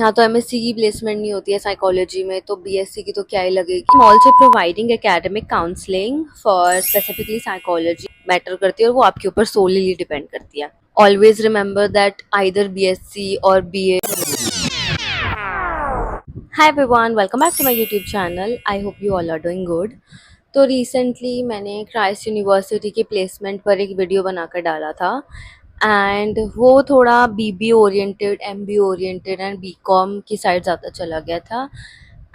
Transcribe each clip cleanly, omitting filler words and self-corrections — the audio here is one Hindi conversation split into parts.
यहाँ तो एमएससी की प्लेसमेंट नहीं होती है साइकोलॉजी में, तो बीएससी की तो क्या ही लगेगी। I'm also providing academic counseling for specifically psychology matter करती है, और वो आपके ऊपर solely डिपेंड करती है। Always remember that either BSc or BA। Hi everyone, welcome back to my YouTube channel. I hope you all are doing good। तो रिसेंटली मैंने क्राइस्ट यूनिवर्सिटी की प्लेसमेंट पर एक वीडियो बनाकर डाला था, एंड वो थोड़ा BB oriented, MB oriented and BCom की साइड ज़्यादा चला गया था,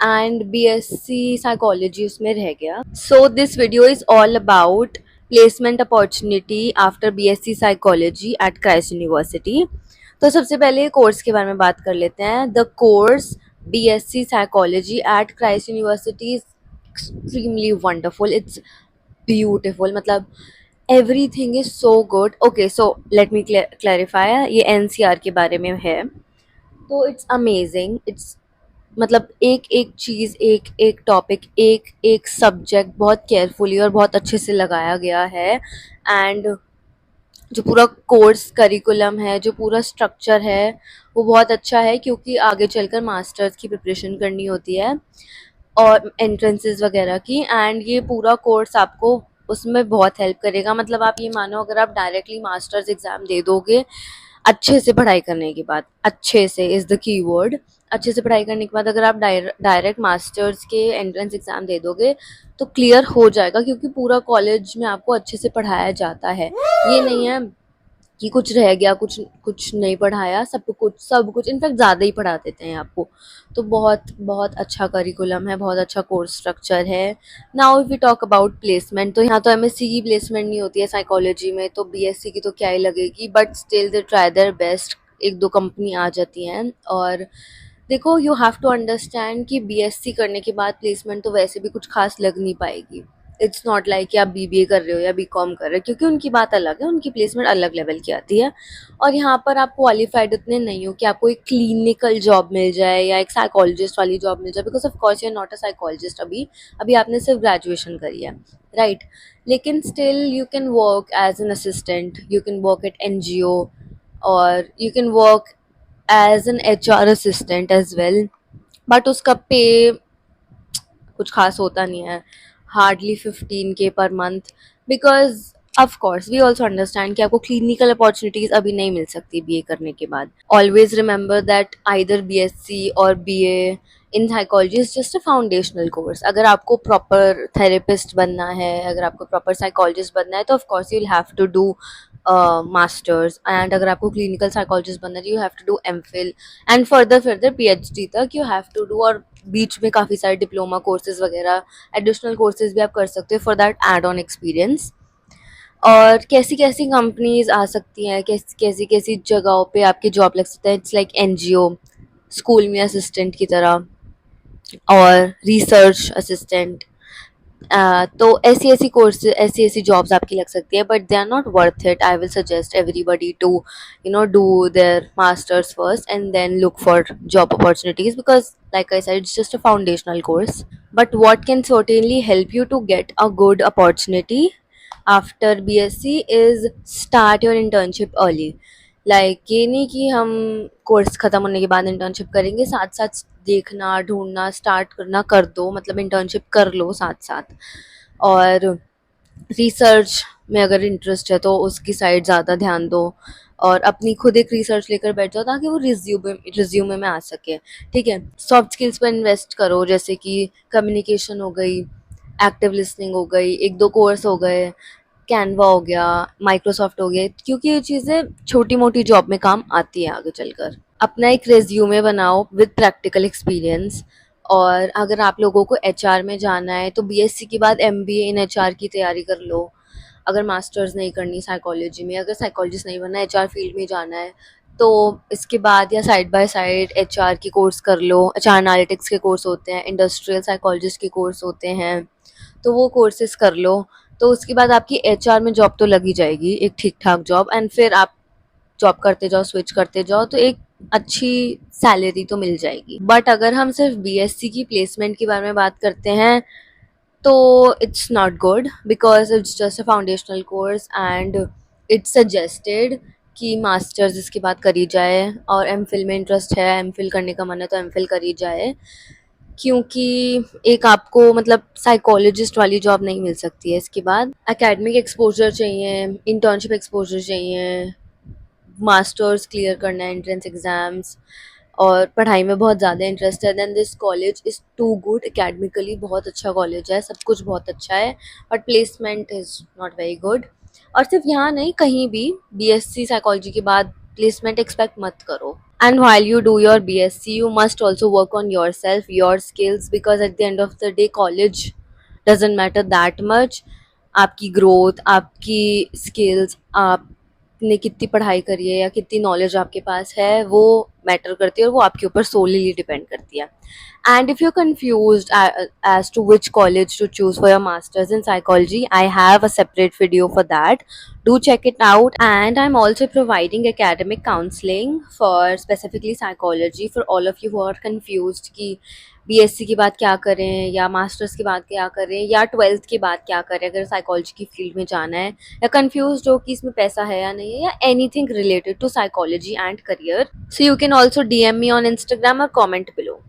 एंड बीएससी साइकोलॉजी उसमें रह गया। So this video is all about placement opportunity after BSc psychology at Christ University. तो सबसे पहले कोर्स के बारे में बात कर लेते हैं। The course BSc psychology at Christ university is extremely wonderful, it's beautiful, मतलब everything is so good. Okay, so let me clarify, ये एनसीआर के बारे में है, तो इट्स अमेजिंग। इट्स मतलब एक एक चीज़, एक एक टॉपिक, एक एक सब्जेक्ट बहुत केयरफुली और बहुत अच्छे से लगाया गया है। एंड जो पूरा कोर्स करिकुलम है, जो पूरा स्ट्रक्चर है, वो बहुत अच्छा है, क्योंकि आगे चलकर मास्टर्स की प्रिपरेशन करनी होती है और एंट्रेंसेस वगैरह की, एंड ये पूरा कोर्स आपको उसमें बहुत हेल्प करेगा। मतलब आप ये मानो, अगर आप डायरेक्टली मास्टर्स एग्ज़ाम दे दोगे अच्छे से पढ़ाई करने के बाद, अच्छे से इज़ द की वर्ड, अच्छे से पढ़ाई करने के बाद अगर आप डायरेक्ट मास्टर्स के एंट्रेंस एग्ज़ाम दे दोगे तो क्लियर हो जाएगा, क्योंकि पूरा कॉलेज में आपको अच्छे से पढ़ाया जाता है। ये नहीं है कि कुछ रह गया, कुछ कुछ नहीं पढ़ाया, सब कुछ इनफैक्ट ज़्यादा ही पढ़ा देते हैं आपको। तो बहुत बहुत अच्छा करिकुलम है, बहुत अच्छा कोर्स स्ट्रक्चर है। Now if we talk about placement, तो यहाँ तो एमएससी की प्लेसमेंट नहीं होती है साइकोलॉजी में, तो बीएससी की तो क्या ही लगेगी, but still they try their best. एक दो कंपनी आ जाती हैं। और देखो, यू हैव टू अंडरस्टैंड कि बीएससी करने के बाद प्लेसमेंट तो वैसे भी कुछ खास लग नहीं पाएगी। इट्स नॉट लाइक कि आप बीबीए कर रहे हो या बीकॉम कर रहे हो, क्योंकि उनकी बात अलग है, उनकी प्लेसमेंट अलग लेवल की आती है। और यहाँ पर आप क्वालिफाइड उतने नहीं हो कि आपको एक क्लिनिकल जॉब मिल जाए या एक साइकोलॉजिस्ट वाली जॉब मिल जाए, because of course you are not a psychologist. अभी अभी आपने सिर्फ ग्रेजुएशन करी है, राइट? लेकिन still you can work as an assistant, you can work at NGO, और you can work as an HR assistant as well. But उसका पे कुछ खास होता नहीं है, hardly 15K per month, because of course we also understand कि आपको क्लिनिकल अपॉर्चुनिटीज अभी नहीं मिल सकती बीए करने के बाद। Always remember that either BSc और BA in psychology is just a foundational course. अगर आपको प्रॉपर थेरेपिस्ट बनना है, अगर आपको प्रॉपर साइकोलॉजिस्ट बनना है, तो of course you will have to do masters, and अगर आपको क्लिनिकल साइकोलॉजिस्ट बनना है, you have to do MPhil and further PhD तक यू हैव टू डू। और बीच में काफ़ी सारे डिप्लोमा कोर्सेज वगैरह, एडिशनल कोर्सेज भी आप कर सकते हो for that add on experience. और कैसी कैसी कंपनीज आ सकती हैं, कैसी कैसी जगहों पे आपकी जॉब लग सकता है। इट्स लाइक एनजीओ, स्कूल में असिस्टेंट की तरह, और रिसर्च असिस्टेंट। तो ऐसी ऐसी कोर्स, ऐसी ऐसी जॉब्स आपकी लग सकती है, but they are not worth it. I will suggest everybody to do their masters first and then look for job opportunities, because like I said, it's just a foundational course. But what can certainly help you to get a good opportunity after BSc is start your internship early. Like ये नहीं कि हम कोर्स ख़त्म होने के बाद इंटर्नशिप करेंगे, साथ साथ देखना, ढूंढना, स्टार्ट करना कर दो, मतलब इंटर्नशिप कर लो साथ साथ। और रिसर्च में अगर इंटरेस्ट है तो उसकी साइड ज़्यादा ध्यान दो, और अपनी खुद एक रिसर्च लेकर बैठ जाओ ताकि वो रिज्यूमे में आ सके। ठीक है, सॉफ्ट स्किल्स पर इन्वेस्ट करो, जैसे कि कम्युनिकेशन हो गई, एक्टिव लिसनिंग हो गई, एक दो कोर्स हो गए, कैनवा हो गया, माइक्रोसॉफ्ट हो गया, क्योंकि ये चीज़ें छोटी मोटी जॉब में काम आती है आगे चलकर। अपना एक रेज्यूमे बनाओ विद प्रैक्टिकल एक्सपीरियंस। और अगर आप लोगों को एचआर में जाना है तो बीएससी के बाद एमबीए इन एचआर की तैयारी कर लो। अगर मास्टर्स नहीं करनी साइकोलॉजी में, अगर साइकोलॉजिस्ट नहीं बनना, एचआर फील्ड में जाना है, तो इसके बाद या साइड बाय साइड एचआर की कोर्स कर लो। एचआर एनालिटिक्स के कोर्स होते हैं, इंडस्ट्रियल साइकोलॉजिस्ट के कोर्स होते हैं, तो वो कोर्सेज कर लो। तो उसके बाद आपकी एचआर में जॉब तो लगी जाएगी, एक ठीक ठाक जॉब, एंड फिर आप जॉब करते जाओ, स्विच करते जाओ, तो एक अच्छी सैलरी तो मिल जाएगी। बट अगर हम सिर्फ बीएससी की प्लेसमेंट के बारे में बात करते हैं तो it's not good, because it's just a foundational course and it's suggested कि मास्टर्स इसके बाद करी जाए, और एमफिल में इंटरेस्ट है, एमफिल करने का मन है तो एमफिल करी जाए, क्योंकि एक आपको मतलब साइकोलॉजिस्ट वाली जॉब नहीं मिल सकती है इसके बाद। एकेडमिक एक्सपोजर चाहिए, इंटर्नशिप एक्सपोजर चाहिए, मास्टर्स क्लियर करना है, एंट्रेंस एग्ज़ाम्स, और पढ़ाई में बहुत ज़्यादा इंटरेस्ट है, then this college is too good. Academically बहुत अच्छा कॉलेज है, सब कुछ बहुत अच्छा है, but placement is not very good. और सिर्फ यहाँ नहीं, कहीं भी बीएससी साइकोलॉजी के बाद प्लेसमेंट एक्सपेक्ट मत करो। And while you do your BSc, you must also work on yourself, your skills, because at the end of the day, college doesn't matter that much. आपकी ग्रोथ, आपकी स्किल्स, आपने कितनी पढ़ाई करी है या कितनी नॉलेज आपके पास है, वो मैटर करती है, और वो आपके ऊपर सोलीली डिपेंड करती है। And if you're confused as to which college to choose for your masters in psychology, I have a separate video for that. Do check it out. And I'm also providing academic counseling for specifically psychology for all of you who are confused कि बीएससी के बाद क्या करें, या मास्टर्स के बाद क्या करें, या ट्वेल्थ के बाद क्या करें अगर साइकोलॉजी की फील्ड में जाना है, या कंफ्यूज हो कि इसमें पैसा है या नहीं है, या anything related to psychology and career. So you can also DM me on Instagram और comment below.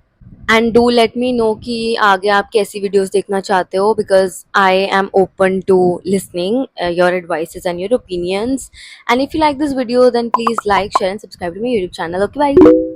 And do let me know कि आगे आप कैसी वीडियोस देखना चाहते हो, because I am open to listening your advices and your opinions. And if you like this video, then please like, share and subscribe to my YouTube channel. Okay, bye.